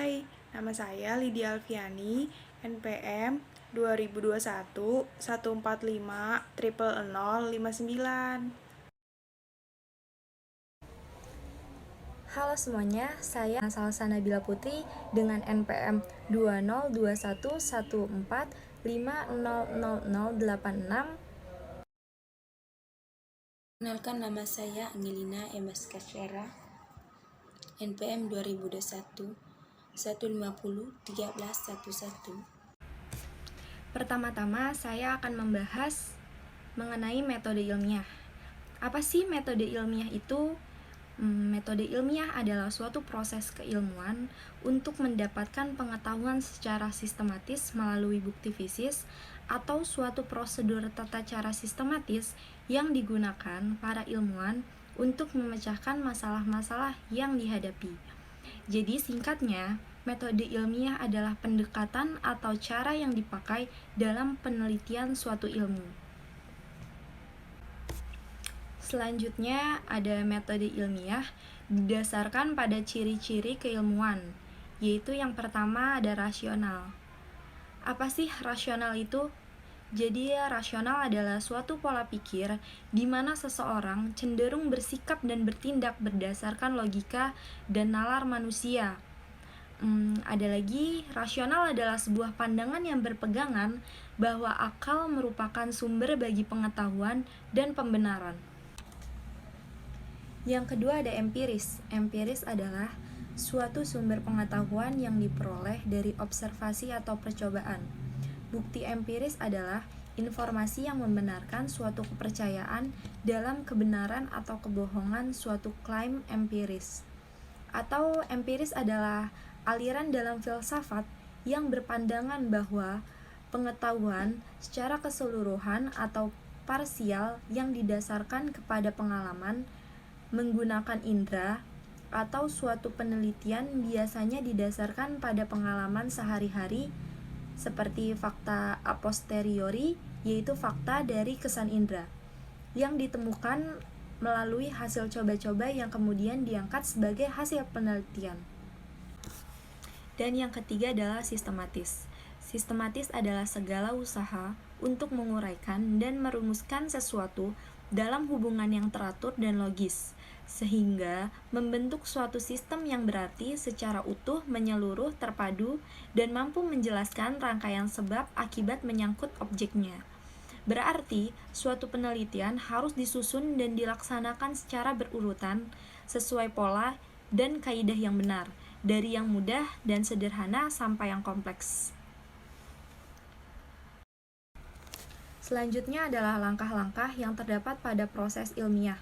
Hai, nama saya Lydia Alfiani, NPM 2021 145 0059. Halo semuanya, saya Salsa Nabila Putri dengan NPM 202114500086. Kenalkan, nama saya Angelina MS Kasyara, NPM 2021 150 1311. Pertama-tama saya akan membahas mengenai metode ilmiah. Apa sih metode ilmiah itu? Metode ilmiah adalah suatu proses keilmuan untuk mendapatkan pengetahuan secara sistematis melalui bukti fisik atau suatu prosedur tata cara sistematis yang digunakan para ilmuwan untuk memecahkan masalah-masalah yang dihadapi. Jadi singkatnya, metode ilmiah adalah pendekatan atau cara yang dipakai dalam penelitian suatu ilmu. Selanjutnya ada metode ilmiah didasarkan pada ciri-ciri keilmuan, yaitu yang pertama ada rasional. Apa sih rasional itu? Jadi rasional adalah suatu pola pikir di mana seseorang cenderung bersikap dan bertindak berdasarkan logika dan nalar manusia. Ada lagi, rasional adalah sebuah pandangan yang berpegangan bahwa akal merupakan sumber bagi pengetahuan dan pembenaran. Yang kedua ada empiris. Empiris adalah suatu sumber pengetahuan yang diperoleh dari observasi atau percobaan. Bukti empiris adalah informasi yang membenarkan suatu kepercayaan dalam kebenaran atau kebohongan suatu klaim empiris. Atau empiris adalah aliran dalam filsafat yang berpandangan bahwa pengetahuan secara keseluruhan atau parsial yang didasarkan kepada pengalaman menggunakan indera atau suatu penelitian biasanya didasarkan pada pengalaman sehari-hari seperti fakta a posteriori, yaitu fakta dari kesan indera yang ditemukan melalui hasil coba-coba yang kemudian diangkat sebagai hasil penelitian. Dan yang ketiga adalah sistematis. Sistematis adalah segala usaha untuk menguraikan dan merumuskan sesuatu dalam hubungan yang teratur dan logis, sehingga membentuk suatu sistem yang berarti secara utuh, menyeluruh, terpadu, dan mampu menjelaskan rangkaian sebab akibat menyangkut objeknya. Berarti, suatu penelitian harus disusun dan dilaksanakan secara berurutan, sesuai pola dan kaidah yang benar, dari yang mudah dan sederhana sampai yang kompleks. Selanjutnya adalah langkah-langkah yang terdapat pada proses ilmiah.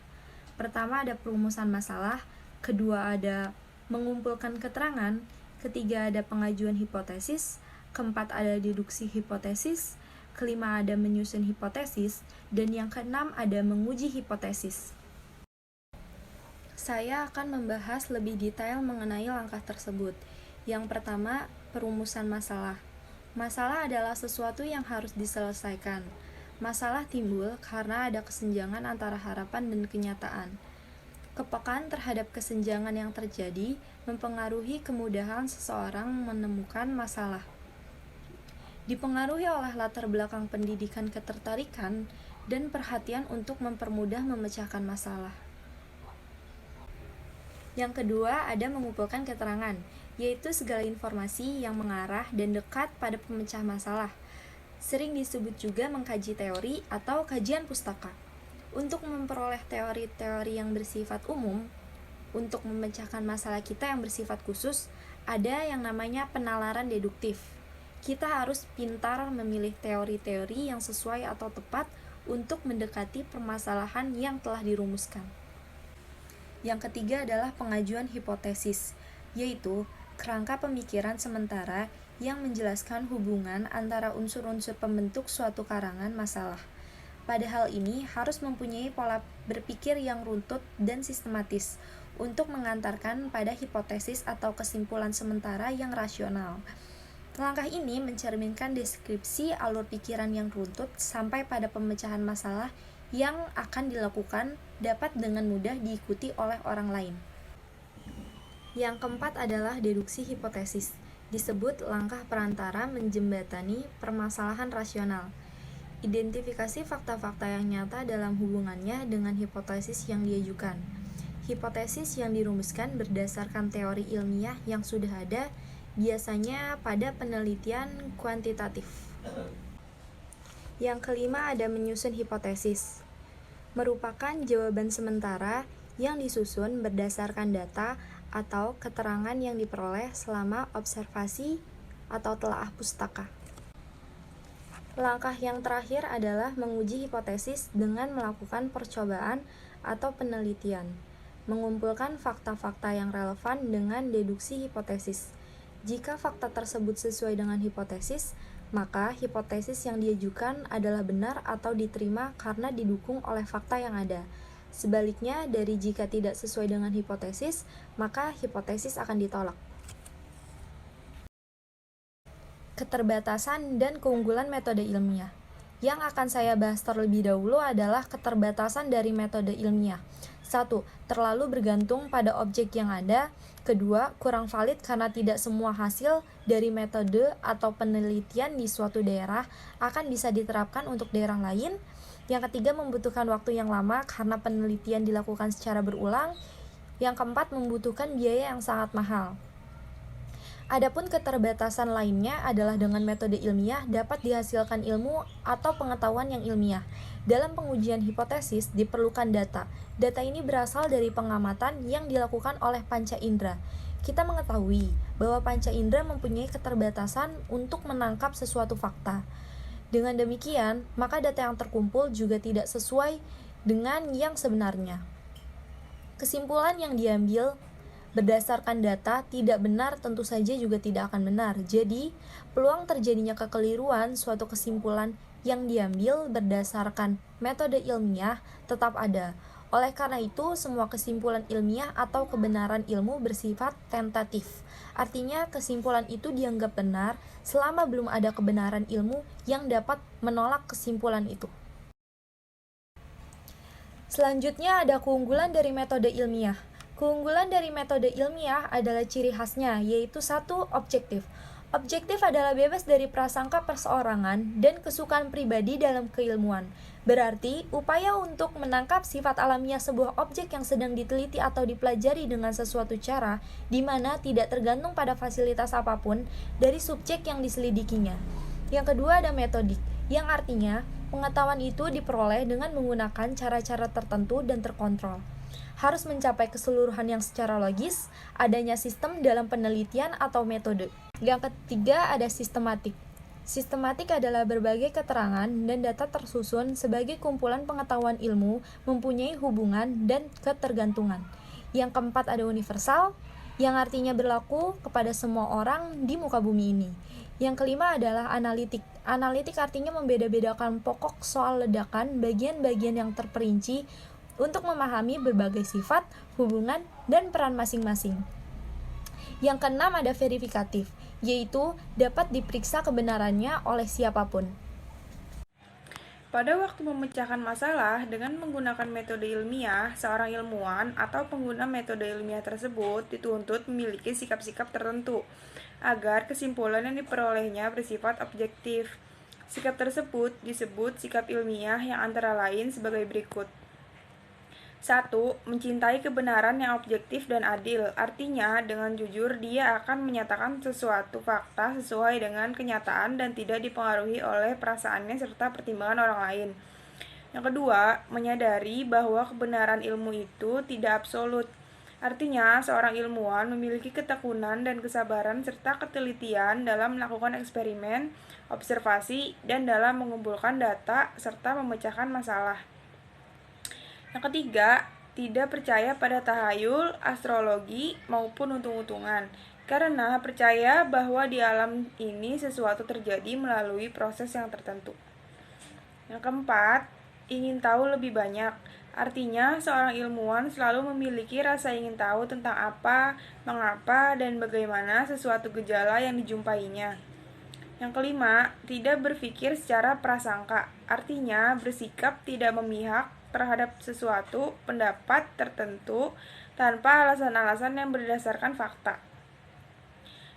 Pertama ada perumusan masalah, kedua ada mengumpulkan keterangan, ketiga ada pengajuan hipotesis, keempat ada deduksi hipotesis, kelima ada menyusun hipotesis, dan yang keenam ada menguji hipotesis. Saya akan membahas lebih detail mengenai langkah tersebut. Yang pertama, perumusan masalah. Masalah adalah sesuatu yang harus diselesaikan. Masalah timbul karena ada kesenjangan antara harapan dan kenyataan. Kepekaan terhadap kesenjangan yang terjadi mempengaruhi kemudahan seseorang menemukan masalah. Dipengaruhi oleh latar belakang pendidikan, ketertarikan, dan perhatian untuk mempermudah memecahkan masalah. Yang kedua ada mengumpulkan keterangan, yaitu segala informasi yang mengarah dan dekat pada pemecah masalah. Sering disebut juga mengkaji teori atau kajian pustaka. Untuk memperoleh teori-teori yang bersifat umum, untuk memecahkan masalah kita yang bersifat khusus, ada yang namanya penalaran deduktif. Kita harus pintar memilih teori-teori yang sesuai atau tepat untuk mendekati permasalahan yang telah dirumuskan. Yang ketiga adalah pengajuan hipotesis, yaitu kerangka pemikiran sementara yang menjelaskan hubungan antara unsur-unsur pembentuk suatu karangan masalah. Pada hal ini harus mempunyai pola berpikir yang runtut dan sistematis untuk mengantarkan pada hipotesis atau kesimpulan sementara yang rasional. Langkah ini mencerminkan deskripsi alur pikiran yang runtut sampai pada pemecahan masalah yang akan dilakukan dapat dengan mudah diikuti oleh orang lain. Yang keempat adalah deduksi hipotesis, disebut langkah perantara menjembatani permasalahan rasional. Identifikasi fakta-fakta yang nyata dalam hubungannya dengan hipotesis yang diajukan. Hipotesis yang dirumuskan berdasarkan teori ilmiah yang sudah ada, biasanya pada penelitian kuantitatif. Yang kelima ada menyusun hipotesis. Merupakan jawaban sementara yang disusun berdasarkan data atau keterangan yang diperoleh selama observasi atau telaah pustaka. Langkah yang terakhir adalah menguji hipotesis dengan melakukan percobaan atau penelitian, mengumpulkan fakta-fakta yang relevan dengan deduksi hipotesis. Jika fakta tersebut sesuai dengan hipotesis, maka hipotesis yang diajukan adalah benar atau diterima karena didukung oleh fakta yang ada. Sebaliknya, dari jika tidak sesuai dengan hipotesis, maka hipotesis akan ditolak. Keterbatasan dan keunggulan metode ilmiah. Yang akan saya bahas terlebih dahulu adalah keterbatasan dari metode ilmiah. 1. Terlalu bergantung pada objek yang ada. 2. Kurang valid karena tidak semua hasil dari metode atau penelitian di suatu daerah akan bisa diterapkan untuk daerah lain. Yang ketiga, membutuhkan waktu yang lama karena penelitian dilakukan secara berulang. Yang keempat, membutuhkan biaya yang sangat mahal. Adapun keterbatasan lainnya adalah dengan metode ilmiah dapat dihasilkan ilmu atau pengetahuan yang ilmiah. Dalam pengujian hipotesis diperlukan data. Data ini berasal dari pengamatan yang dilakukan oleh panca indera. Kita mengetahui bahwa panca indera mempunyai keterbatasan untuk menangkap sesuatu fakta. Dengan demikian, maka data yang terkumpul juga tidak sesuai dengan yang sebenarnya. Kesimpulan yang diambil berdasarkan data tidak benar tentu saja juga tidak akan benar. Jadi, peluang terjadinya kekeliruan suatu kesimpulan yang diambil berdasarkan metode ilmiah tetap ada. Oleh karena itu, semua kesimpulan ilmiah atau kebenaran ilmu bersifat tentatif. Artinya, kesimpulan itu dianggap benar selama belum ada kebenaran ilmu yang dapat menolak kesimpulan itu. Selanjutnya ada keunggulan dari metode ilmiah. Keunggulan dari metode ilmiah adalah ciri khasnya, yaitu 1. Objektif. Objektif adalah bebas dari prasangka perseorangan dan kesukaan pribadi dalam keilmuan. Berarti, upaya untuk menangkap sifat alamiah sebuah objek yang sedang diteliti atau dipelajari dengan sesuatu cara, di mana tidak tergantung pada fasilitas apapun dari subjek yang diselidikinya. Yang kedua ada metodik, yang artinya pengetahuan itu diperoleh dengan menggunakan cara-cara tertentu dan terkontrol. Harus mencapai keseluruhan yang secara logis, adanya sistem dalam penelitian atau metode. Yang ketiga ada sistematik. Sistematik adalah berbagai keterangan dan data tersusun sebagai kumpulan pengetahuan ilmu mempunyai hubungan dan ketergantungan. Yang keempat ada universal, yang artinya berlaku kepada semua orang di muka bumi ini. Yang kelima adalah analitik. Analitik artinya membeda-bedakan pokok soal ledakan bagian-bagian yang terperinci untuk memahami berbagai sifat, hubungan, dan peran masing-masing. Yang keenam ada verifikatif, yaitu dapat diperiksa kebenarannya oleh siapapun. Pada waktu memecahkan masalah dengan menggunakan metode ilmiah, seorang ilmuwan atau pengguna metode ilmiah tersebut dituntut memiliki sikap-sikap tertentu agar kesimpulan yang diperolehnya bersifat objektif. Sikap tersebut disebut sikap ilmiah yang antara lain sebagai berikut. 1. Mencintai kebenaran yang objektif dan adil. Artinya, dengan jujur dia akan menyatakan sesuatu fakta sesuai dengan kenyataan dan tidak dipengaruhi oleh perasaannya serta pertimbangan orang lain. Yang kedua, menyadari bahwa kebenaran ilmu itu tidak absolut. Artinya, seorang ilmuwan memiliki ketekunan dan kesabaran serta ketelitian dalam melakukan eksperimen, observasi, dan dalam mengumpulkan data serta memecahkan masalah. Yang ketiga, tidak percaya pada tahayul, astrologi, maupun untung-untungan, karena percaya bahwa di alam ini sesuatu terjadi melalui proses yang tertentu. Yang keempat, ingin tahu lebih banyak. Artinya, seorang ilmuwan selalu memiliki rasa ingin tahu tentang apa, mengapa, dan bagaimana sesuatu gejala yang dijumpainya. Yang kelima, tidak berpikir secara prasangka. Artinya, bersikap tidak memihak terhadap sesuatu pendapat tertentu tanpa alasan-alasan yang berdasarkan fakta.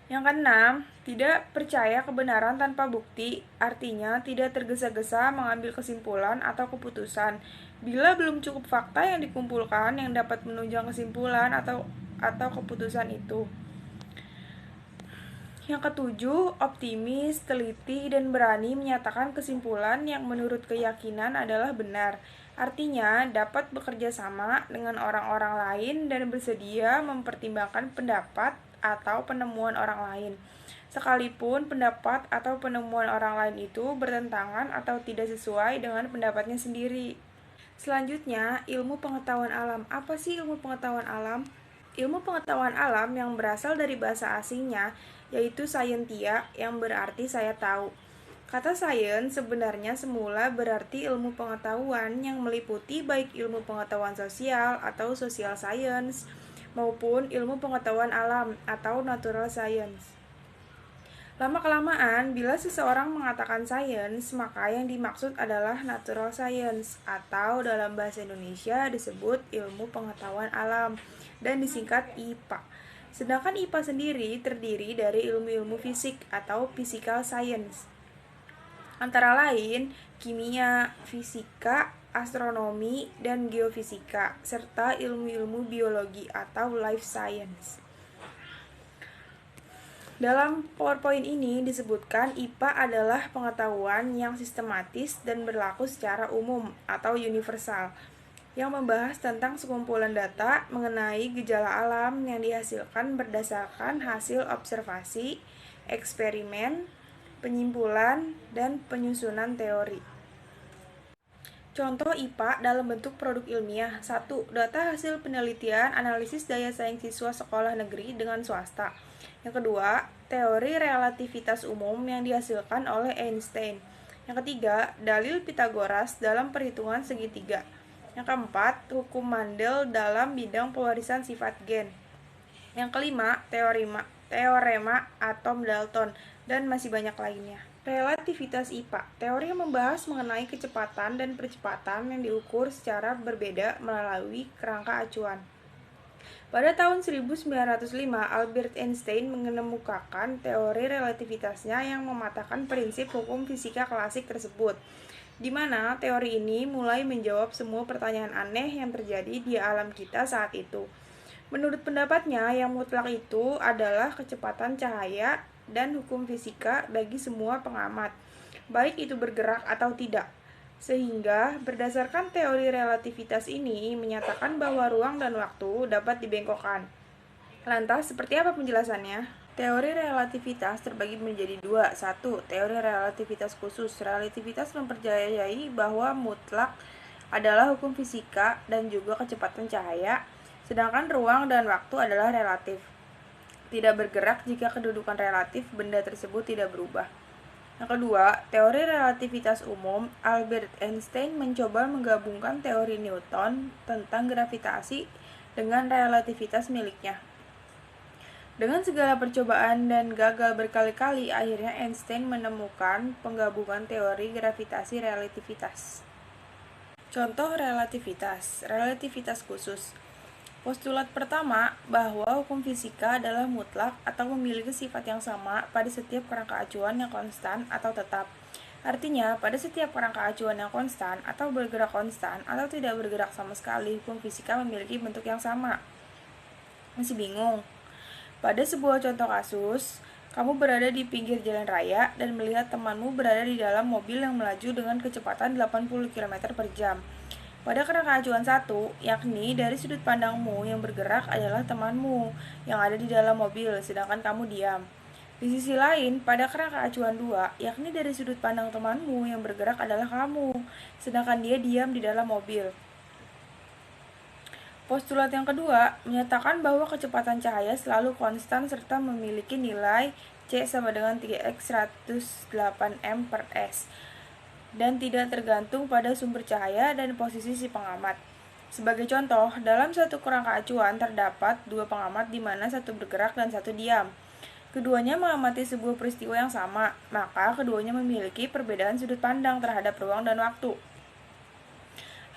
Yang keenam, tidak percaya kebenaran tanpa bukti, artinya tidak tergesa-gesa mengambil kesimpulan atau keputusan bila belum cukup fakta yang dikumpulkan yang dapat menunjang kesimpulan atau keputusan itu. Yang ketujuh, optimis, teliti, dan berani menyatakan kesimpulan yang menurut keyakinan adalah benar. Artinya, dapat bekerja sama dengan orang-orang lain dan bersedia mempertimbangkan pendapat atau penemuan orang lain. Sekalipun pendapat atau penemuan orang lain itu bertentangan atau tidak sesuai dengan pendapatnya sendiri. Selanjutnya, ilmu pengetahuan alam. Apa sih ilmu pengetahuan alam? Ilmu pengetahuan alam yang berasal dari bahasa asingnya yaitu scientia, yang berarti saya tahu. Kata science sebenarnya semula berarti ilmu pengetahuan yang meliputi baik ilmu pengetahuan sosial atau social science maupun ilmu pengetahuan alam atau natural science. Lama-kelamaan, bila seseorang mengatakan science, maka yang dimaksud adalah natural science atau dalam bahasa Indonesia disebut ilmu pengetahuan alam dan disingkat IPA. Sedangkan IPA sendiri terdiri dari ilmu-ilmu fisik atau physical science. Antara lain, kimia, fisika, astronomi, dan geofisika, serta ilmu-ilmu biologi atau life science. Dalam PowerPoint ini disebutkan IPA adalah pengetahuan yang sistematis dan berlaku secara umum atau universal, yang membahas tentang sekumpulan data mengenai gejala alam yang dihasilkan berdasarkan hasil observasi, eksperimen, penyimpulan, dan penyusunan teori. Contoh IPA dalam bentuk produk ilmiah. 1. Data hasil penelitian analisis daya saing siswa sekolah negeri dengan swasta. Yang kedua, teori relativitas umum yang dihasilkan oleh Einstein. Yang ketiga, dalil Pythagoras dalam perhitungan segitiga. Yang keempat, hukum Mandel dalam bidang pewarisan sifat gen. Yang kelima, teorema atom Dalton, dan masih banyak lainnya. Relativitas IPA, teori yang membahas mengenai kecepatan dan percepatan yang diukur secara berbeda melalui kerangka acuan. Pada tahun 1905, Albert Einstein mengemukakan teori relativitasnya yang mematahkan prinsip hukum fisika klasik tersebut, di mana teori ini mulai menjawab semua pertanyaan aneh yang terjadi di alam kita saat itu. Menurut pendapatnya, yang mutlak itu adalah kecepatan cahaya dan hukum fisika bagi semua pengamat, baik itu bergerak atau tidak. Sehingga, berdasarkan teori relativitas ini menyatakan bahwa ruang dan waktu dapat dibengkokkan. Lantas, seperti apa penjelasannya? Teori relativitas terbagi menjadi dua. 1. Teori relativitas khusus. Relativitas mempercayai bahwa mutlak adalah hukum fisika dan juga kecepatan cahaya, sedangkan ruang dan waktu adalah relatif. Tidak bergerak jika kedudukan relatif benda tersebut tidak berubah. Yang kedua, teori relativitas umum. Albert Einstein mencoba menggabungkan teori Newton tentang gravitasi dengan relativitas miliknya. Dengan segala percobaan dan gagal berkali-kali, akhirnya Einstein menemukan penggabungan teori gravitasi relativitas. Contoh relativitas khusus. Postulat pertama, bahwa hukum fisika adalah mutlak atau memiliki sifat yang sama pada setiap kerangka acuan yang konstan atau tetap. Artinya, pada setiap kerangka acuan yang konstan atau bergerak konstan atau tidak bergerak sama sekali, hukum fisika memiliki bentuk yang sama. Masih bingung? Pada sebuah contoh kasus, kamu berada di pinggir jalan raya dan melihat temanmu berada di dalam mobil yang melaju dengan kecepatan 80 km per jam. Pada kerangka acuan 1, yakni dari sudut pandangmu yang bergerak adalah temanmu yang ada di dalam mobil, sedangkan kamu diam. Di sisi lain, pada kerangka acuan 2, yakni dari sudut pandang temanmu yang bergerak adalah kamu, sedangkan dia diam di dalam mobil. Postulat yang kedua menyatakan bahwa kecepatan cahaya selalu konstan serta memiliki nilai C sama dengan 3x 108 m per s dan tidak tergantung pada sumber cahaya dan posisi si pengamat. Sebagai contoh, dalam satu kerangka acuan terdapat dua pengamat di mana satu bergerak dan satu diam. Keduanya mengamati sebuah peristiwa yang sama, maka keduanya memiliki perbedaan sudut pandang terhadap ruang dan waktu.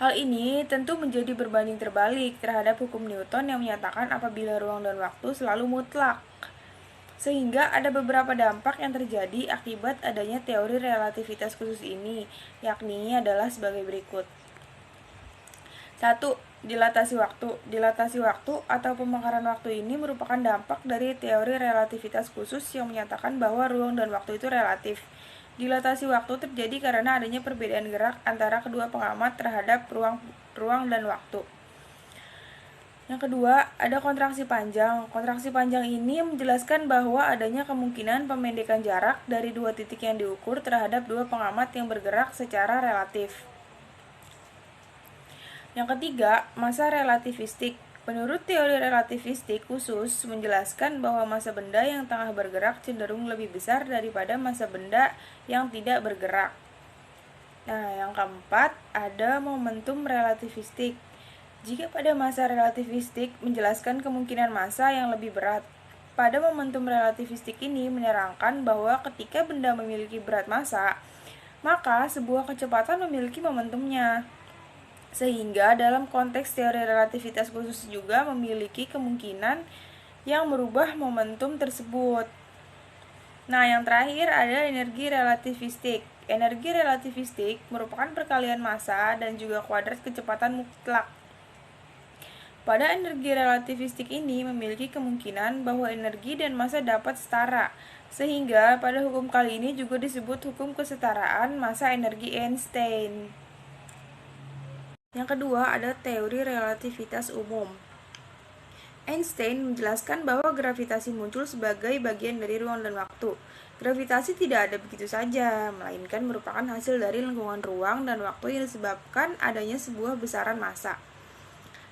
Hal ini tentu menjadi berbanding terbalik terhadap hukum Newton yang menyatakan apabila ruang dan waktu selalu mutlak. Sehingga ada beberapa dampak yang terjadi akibat adanya teori relativitas khusus ini, yakni adalah sebagai berikut. 1. Dilatasi waktu. Dilatasi waktu atau pemekaran waktu ini merupakan dampak dari teori relativitas khusus yang menyatakan bahwa ruang dan waktu itu relatif. Dilatasi waktu terjadi karena adanya perbedaan gerak antara kedua pengamat terhadap ruang dan waktu. Yang kedua, ada kontraksi panjang. Kontraksi panjang ini menjelaskan bahwa adanya kemungkinan pemendekan jarak dari dua titik yang diukur terhadap dua pengamat yang bergerak secara relatif. Yang ketiga, masa relativistik. Menurut teori relativistik khusus menjelaskan bahwa massa benda yang tengah bergerak cenderung lebih besar daripada massa benda yang tidak bergerak. Nah, yang keempat, ada momentum relativistik. Jika pada masa relativistik menjelaskan kemungkinan massa yang lebih berat. Pada momentum relativistik ini menerangkan bahwa ketika benda memiliki berat massa, maka sebuah kecepatan memiliki momentumnya. Sehingga dalam konteks teori relativitas khusus juga memiliki kemungkinan yang merubah momentum tersebut. Nah, yang terakhir ada energi relativistik. Energi relativistik merupakan perkalian massa dan juga kuadrat kecepatan mutlak. Pada energi relativistik ini memiliki kemungkinan bahwa energi dan massa dapat setara, sehingga pada hukum kali ini juga disebut hukum kesetaraan massa energi Einstein. Yang kedua ada teori relativitas umum. Einstein menjelaskan bahwa gravitasi muncul sebagai bagian dari ruang dan waktu. Gravitasi tidak ada begitu saja, melainkan merupakan hasil dari lingkungan ruang dan waktu yang disebabkan adanya sebuah besaran massa.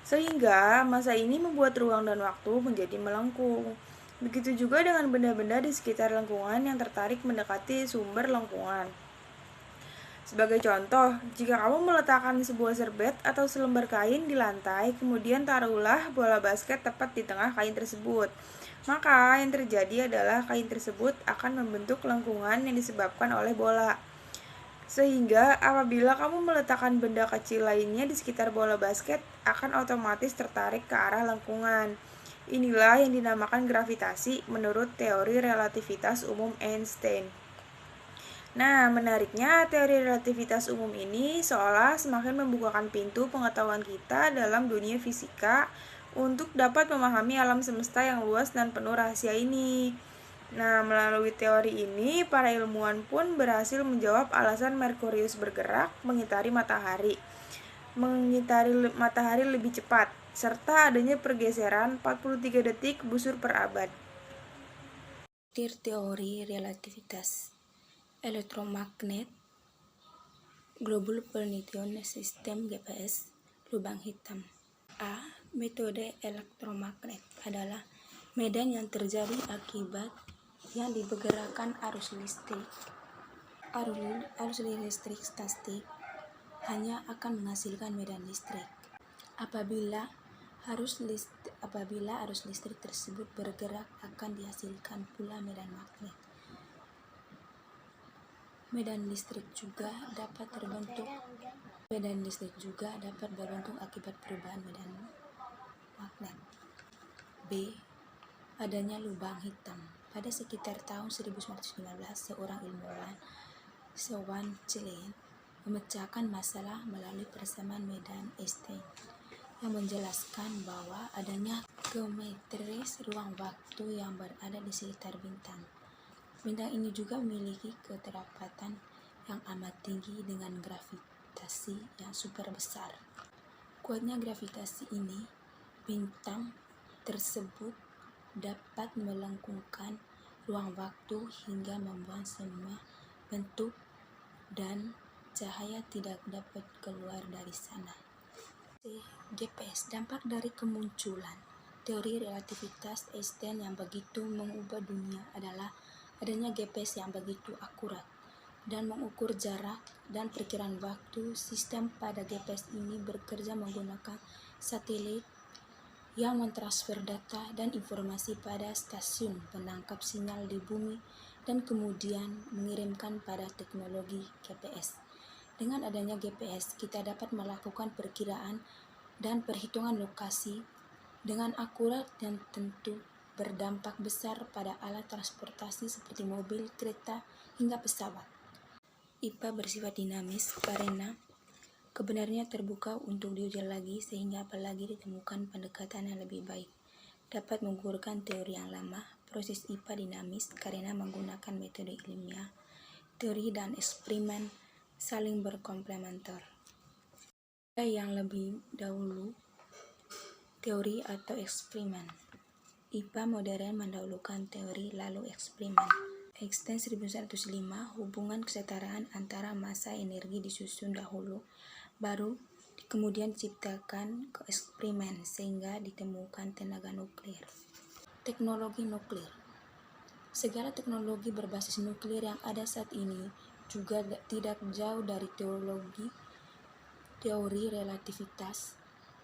Sehingga massa ini membuat ruang dan waktu menjadi melengkung. Begitu juga dengan benda-benda di sekitar lengkungan yang tertarik mendekati sumber lengkungan. Sebagai contoh, jika kamu meletakkan sebuah serbet atau selembar kain di lantai, kemudian taruhlah bola basket tepat di tengah kain tersebut, maka yang terjadi adalah kain tersebut akan membentuk lengkungan yang disebabkan oleh bola. Sehingga apabila kamu meletakkan benda kecil lainnya di sekitar bola basket, akan otomatis tertarik ke arah lengkungan. Inilah yang dinamakan gravitasi menurut teori relativitas umum Einstein. Nah, menariknya teori relativitas umum ini seolah semakin membukakan pintu pengetahuan kita dalam dunia fisika untuk dapat memahami alam semesta yang luas dan penuh rahasia ini. Nah, melalui teori ini, para ilmuwan pun berhasil menjawab alasan Merkurius bergerak mengitari matahari lebih cepat, serta adanya pergeseran 43 detik busur per abad. Teori relativitas elektromagnet, global penelitian sistem GPS, lubang hitam. A. Metode elektromagnet adalah medan yang terjadi akibat yang dipergerakan arus listrik. Arus listrik statik hanya akan menghasilkan medan listrik. Apabila arus listrik tersebut bergerak, akan dihasilkan pula medan magnet. Medan listrik juga dapat berbentuk akibat perubahan medan magnet. B. Adanya lubang hitam. Pada sekitar tahun 1915, seorang ilmuwan, Swan Schlein, memecahkan masalah melalui persamaan medan Einstein yang menjelaskan bahwa adanya geometris ruang waktu yang berada di sekitar bintang. Bintang ini juga memiliki keterlambatan yang amat tinggi dengan gravitasi yang super besar. Kuatnya gravitasi ini, bintang tersebut dapat melengkungkan ruang waktu hingga membuat semua bentuk dan cahaya tidak dapat keluar dari sana. GPS, dampak dari kemunculan teori relativitas Einstein yang begitu mengubah dunia adalah adanya GPS yang begitu akurat dan mengukur jarak dan perkiraan waktu. Sistem pada GPS ini bekerja menggunakan satelit yang mentransfer data dan informasi pada stasiun penangkap sinyal di bumi dan kemudian mengirimkan pada teknologi GPS. Dengan adanya GPS, kita dapat melakukan perkiraan dan perhitungan lokasi dengan akurat dan tentu berdampak besar pada alat transportasi seperti mobil, kereta, hingga pesawat. IPA bersifat dinamis karena kebenarannya terbuka untuk diuji lagi, sehingga apalagi ditemukan pendekatan yang lebih baik dapat menggugurkan teori yang lama. Proses IPA dinamis karena menggunakan metode ilmiah, teori dan eksperimen saling berkomplementer. Yang lebih dahulu, teori atau eksperimen. IPA modern mendahulukan teori lalu eksperimen. Einstein 1905, hubungan kesetaraan antara massa energi disusun dahulu, baru kemudian diciptakan ke eksperimen sehingga ditemukan tenaga nuklir. Teknologi nuklir. Segala teknologi berbasis nuklir yang ada saat ini juga tidak jauh dari teori relativitas.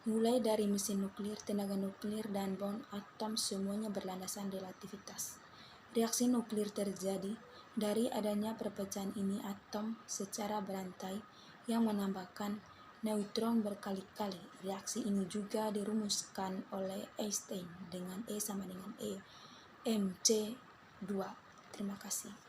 Mulai dari mesin nuklir, tenaga nuklir, dan bom atom, semuanya berlandasan relativitas. Reaksi nuklir terjadi dari adanya perpecahan ini atom secara berantai yang menambahkan neutron berkali-kali. Reaksi ini juga dirumuskan oleh Einstein dengan E sama dengan E mc2. Terima kasih.